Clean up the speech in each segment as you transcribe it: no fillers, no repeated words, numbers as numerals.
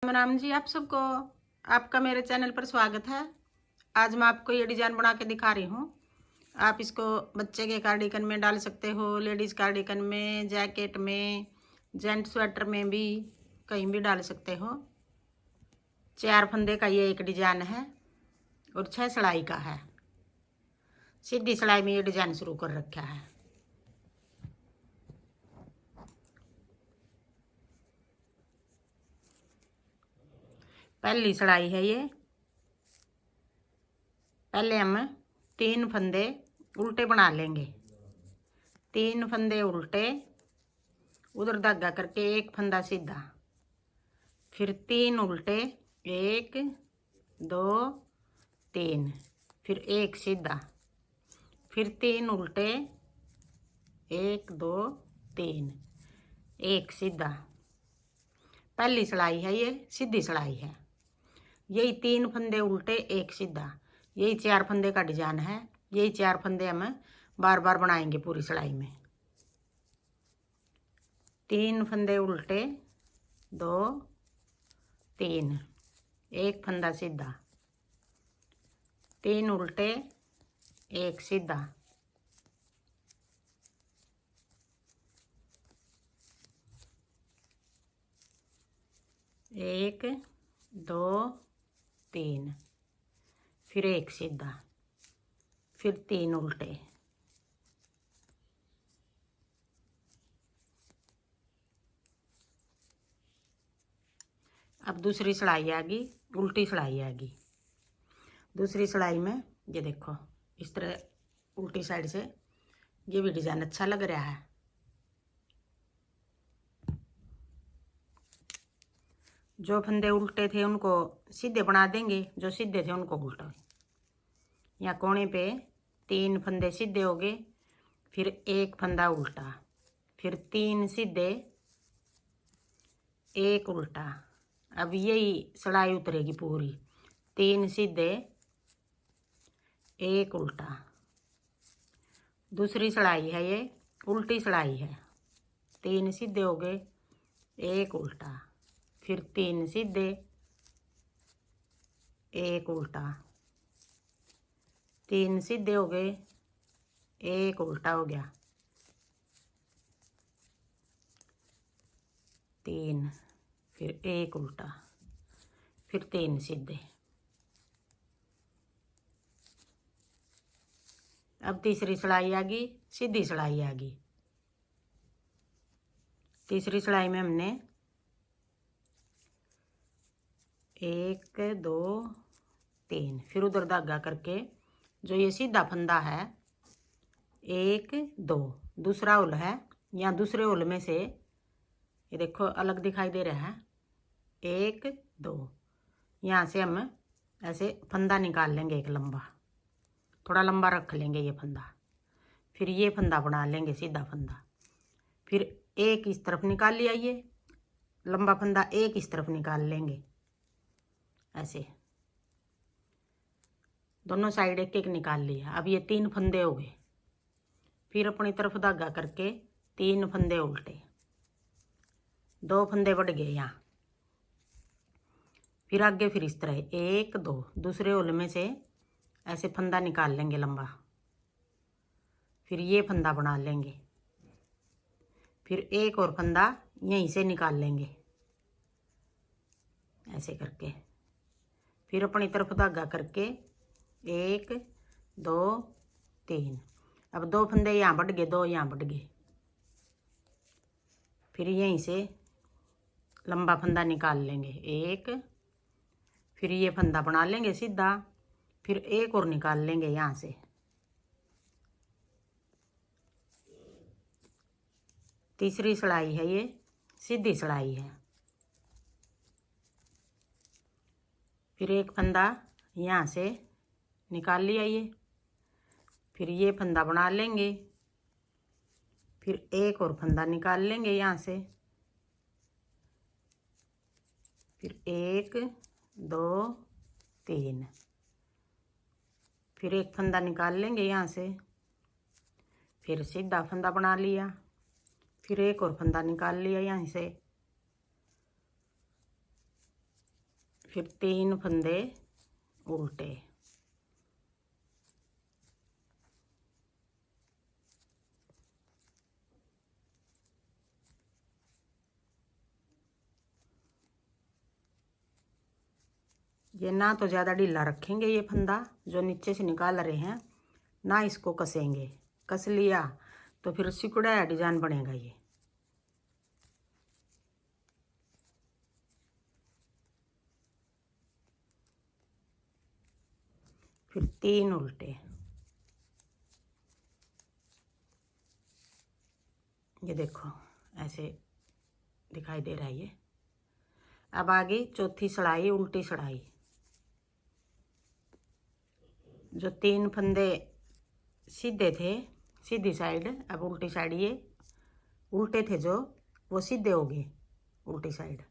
आत्मराम जी, आप सबको आपका मेरे चैनल पर स्वागत है। आज मैं आपको ये डिज़ाइन बना के दिखा रही हूँ। आप इसको बच्चे के कार्डिगन में डाल सकते हो, लेडीज़ कार्डिगन में, जैकेट में, जेंट स्वेटर में भी, कहीं भी डाल सकते हो। 4 फंदे का ये एक डिज़ाइन है और 6 सिलाई का है। सीधी सिलाई में ये डिज़ाइन शुरू कर रखा है। पहली सिलाई है ये। पहले हम 3 फंदे उल्टे बना लेंगे। 3 फंदे उल्टे, उधर धागा करके एक फंदा सीधा, फिर 3 उल्टे, 1 2 3, फिर एक सीधा, फिर 3 उल्टे, 1 2 3, एक सीधा। पहली सिलाई है ये, सीधी सिलाई है। यही 3 फंदे उल्टे, एक सीधा, यही 4 फंदे का डिजाइन है। यही 4 फंदे हम बार बार बनाएंगे पूरी सिलाई में। 3 फंदे उल्टे, 2 3, एक फंदा सीधा, 3 उल्टे, एक सीधा, एक 2 3, फिर एक सीधा, फिर 3 उल्टे, अब दूसरी सिलाई आ गई, उल्टी सिलाई आ गई। दूसरी सिलाई में ये देखो, इस तरह उल्टी साइड से ये भी डिजाइन अच्छा लग रहा है। जो फंदे उल्टे थे उनको सीधे बना देंगे, जो सीधे थे उनको उल्टा। यहाँ कोने पे 3 फंदे सीधे हो गए, फिर एक फंदा उल्टा, फिर 3 सीधे, एक उल्टा। अब यही सिलाई उतरेगी पूरी। 3 सीधे, एक उल्टा। दूसरी सिलाई है ये, उल्टी सिलाई है। 3 सीधे हो गए, एक उल्टा, फिर 3 सीधे, एक उल्टा, 3 सीधे हो गए, एक उल्टा हो गया, 3, फिर एक उल्टा, फिर 3 सीधे। अब तीसरी सिलाई आ गई, सीधी सिलाई आ गई। तीसरी सिलाई में हमने 1 2 3, फिर उधर धागा करके जो ये सीधा फंदा है 1 2, दूसरा उल है। यहाँ दूसरे उल में से ये देखो अलग दिखाई दे रहा है, 1 2। यहाँ से हम ऐसे फंदा निकाल लेंगे, एक लंबा, थोड़ा लंबा रख लेंगे ये फंदा। फिर ये फंदा बना लेंगे, सीधा फंदा। फिर एक इस तरफ निकाल लिया, ये लंबा फंदा एक इस तरफ निकाल लेंगे, ऐसे दोनों साइड एक एक निकाल लिया। अब ये 3 फंदे हो गए। फिर अपनी तरफ धागा करके 3 फंदे उल्टे, 2 फंदे बढ़ गए यहाँ। फिर आगे फिर इस तरह 1 2, दूसरे होल में से ऐसे फंदा निकाल लेंगे लंबा। फिर ये फंदा बना लेंगे, फिर एक और फंदा यहीं से निकाल लेंगे, ऐसे करके। फिर अपनी तरफ धागा करके 1 2 3। अब 2 फंदे यहाँ बढ़ गए, 2 यहाँ बढ़ गए। फिर यहीं से लंबा फंदा निकाल लेंगे, एक, फिर ये फंदा बना लेंगे सीधा, फिर एक और निकाल लेंगे यहाँ से। तीसरी सिलाई है ये, सीधी सिलाई है। फिर एक फंदा यहाँ से निकाल लिया ये, फिर ये फंदा बना लेंगे, फिर एक और फंदा निकाल लेंगे यहाँ से। फिर 1 2 3, फिर एक फंदा निकाल लेंगे यहाँ से, फिर सीधा फंदा बना लिया, फिर एक और फंदा निकाल लिया यहाँ से। फिर 3 फंदे उल्टे, ये ना तो ज़्यादा ढीला रखेंगे, ये फंदा जो नीचे से निकाल रहे हैं ना इसको कसेंगे, कस लिया तो फिर सिकुड़ा डिजाइन बनेगा ये। फिर 3 उल्टे, ये देखो ऐसे दिखाई दे रहा है ये। अब आगे चौथी सड़ाई, उल्टी सड़ाई, जो 3 फंदे सीधे थे सीधी साइड, अब उल्टी साइड ये उल्टे थे जो वो सीधे हो गए उल्टी साइड।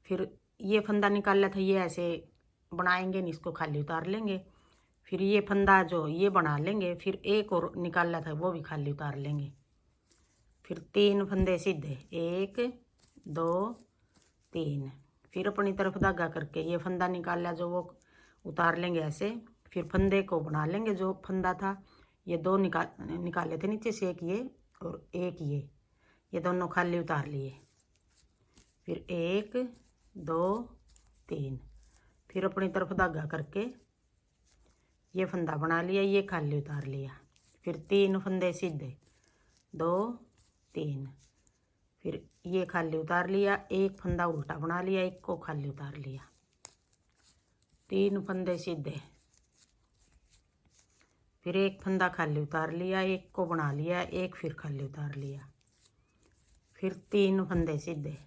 फिर ये फंदा निकाला था ये ऐसे बनाएंगे, नहीं इसको खाली उतार लेंगे। फिर ये फंदा जो ये बना लेंगे, फिर एक और निकाला था वो भी खाली उतार लेंगे। फिर 3 फंदे सीधे, 1 2 3। फिर अपनी तरफ धागा करके ये फंदा निकाला जो वो उतार लेंगे ऐसे। फिर फंदे को बना लेंगे, जो फंदा था ये 2 निकाले थे नीचे से, एक ये और एक ये दोनों खाली उतार लिए। फिर 1 2 3। फिर अपनी तरफ धागा करके ये फंदा बना लिया, ये खाली उतार लिया। फिर 3 फंदे सीधे, 2 3। फिर ये खाली उतार लिया, एक फंदा उल्टा बना लिया, एक को खाली उतार लिया। 3 फंदे सीधे, फिर एक फंदा खाली उतार लिया, एक को बना लिया, एक फिर खाली उतार लिया। फिर 3 फंदे सीधे,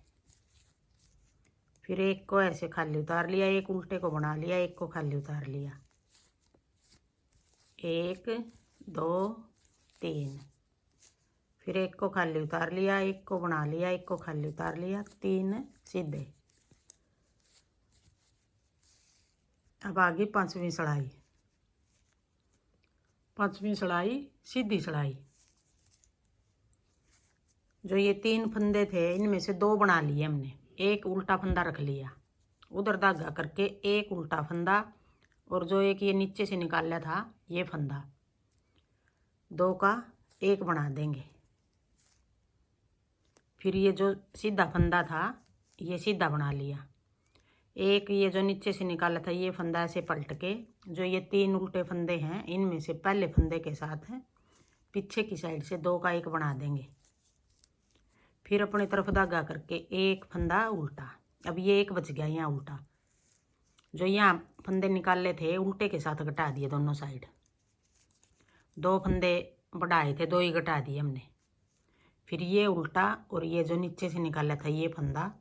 फिर एक को ऐसे खाली उतार लिया, एक उल्टे को बना लिया, एक को खाली उतार लिया। 1 2 3। फिर एक को खाली उतार लिया, एक को बना लिया, एक को खाली उतार लिया, 3 सीधे। अब आगे 5वीं सड़ाई, 5वीं सड़ाई सीधी सड़ाई। जो ये 3 फंदे थे इनमें से 2 बना लिए हमने, एक उल्टा फंदा रख लिया, उधर धागा करके एक उल्टा फंदा, और जो एक ये नीचे से निकाला था ये फंदा, 2 का 1 बना देंगे। फिर ये जो सीधा फंदा था ये सीधा बना लिया, एक ये जो नीचे से निकाला था ये फंदा ऐसे पलट के, जो ये 3 उल्टे फंदे हैं इनमें से पहले फंदे के साथ पीछे की साइड से 2 का 1 बना देंगे। फिर अपनी तरफ धागा करके एक फंदा उल्टा, अब ये एक बच गया यहाँ उल्टा, जो यहाँ फंदे निकाले थे उल्टे के साथ घटा दिए दोनों साइड, 2 फंदे बढ़ाए थे 2 ही घटा दिए हमने। फिर ये उल्टा और ये जो नीचे से निकाला था ये फंदा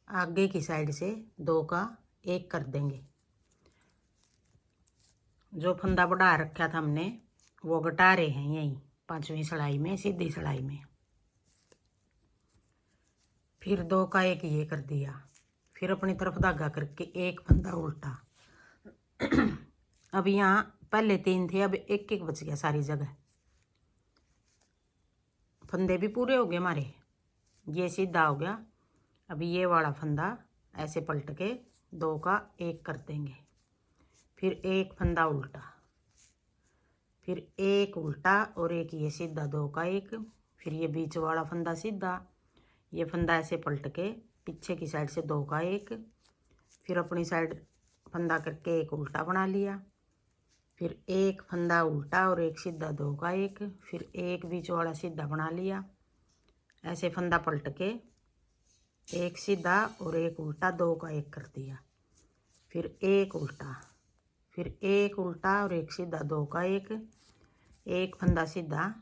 आगे की साइड से 2 का 1 कर देंगे। जो फंदा बढ़ा रखा था हमने वो घटा रहे हैं यहीं 5वीं सड़ाई में, सीधी सड़ाई में। फिर 2 का 1 ये कर दिया, फिर अपनी तरफ धागा करके एक फंदा उल्टा। अब यहाँ पहले 3 थे, अब एक एक बच गया सारी जगह, फंदे भी पूरे हो गए हमारे, ये सीधा हो गया। अब ये वाला फंदा ऐसे पलट के 2 का 1 कर देंगे, फिर एक फंदा उल्टा, फिर एक उल्टा और एक ये सीधा 2 का 1। फिर ये बीच वाला फंदा सीधा, ये फंदा ऐसे पलट के पीछे की साइड से 2 का 1, फिर अपनी साइड फंदा करके एक उल्टा बना लिया, फिर एक फंदा उल्टा और एक सीधा 2 का 1, फिर एक बीच वाला सीधा बना लिया, ऐसे फंदा पलट के एक सीधा और एक उल्टा 2 का 1 कर दिया, फिर एक उल्टा, फिर एक उल्टा और एक सीधा 2 का 1, एक फंदा सीधा।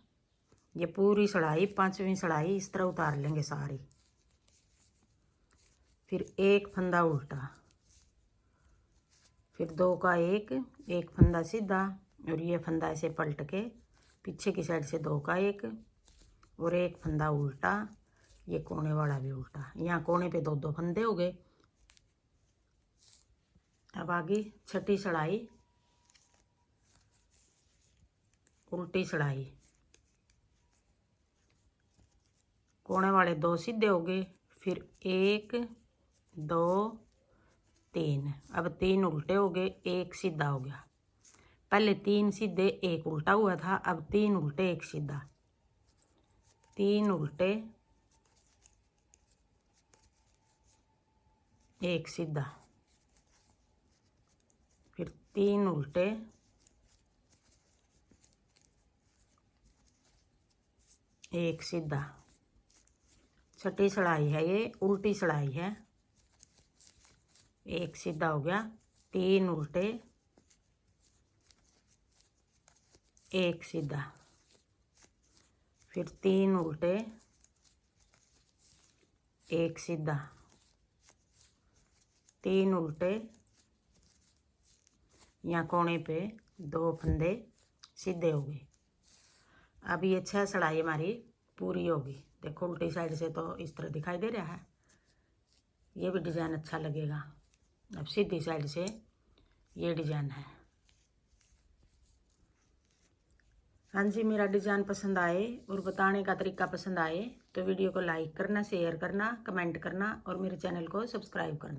ये पूरी सड़ाई 5वीं सड़ाई इस तरह उतार लेंगे सारी। फिर एक फंदा उल्टा, फिर 2 का 1, एक फंदा सीधा और ये फंदा ऐसे पलट के पीछे की साइड से 2 का 1 और एक फंदा उल्टा, ये कोने वाला भी उल्टा, यहाँ कोने पे 2 फंदे हो गए। अब आगे 6ठी सड़ाई, उल्टी सड़ाई, कोने वाले 2 सीधे हो गए, फिर 1 2 3। अब 3 उल्टे हो गए, एक सीधा हो गया। पहले 3 सीधे एक उल्टा हुआ था, अब 3 उल्टे एक सीधा। 3 उल्टे एक सीधा, फिर 3 उल्टे एक सीधा। छठी सड़ाई है, ये उल्टी सड़ाई है। एक सीधा हो गया, 3 उल्टे एक सीधा, फिर 3 उल्टे एक सीधा, 3 उल्टे, यहाँ कोने पे 2 फंदे सीधे हो गए। अब ये 6 सड़ाई हमारी पूरी होगी। देखो उल्टी साइड से तो इस तरह दिखाई दे रहा है, ये भी डिज़ाइन अच्छा लगेगा। अब सीधी साइड से ये डिज़ाइन है। हाँ जी, मेरा डिज़ाइन पसंद आए और बताने का तरीका पसंद आए तो वीडियो को लाइक करना, शेयर करना, कमेंट करना और मेरे चैनल को सब्सक्राइब करना।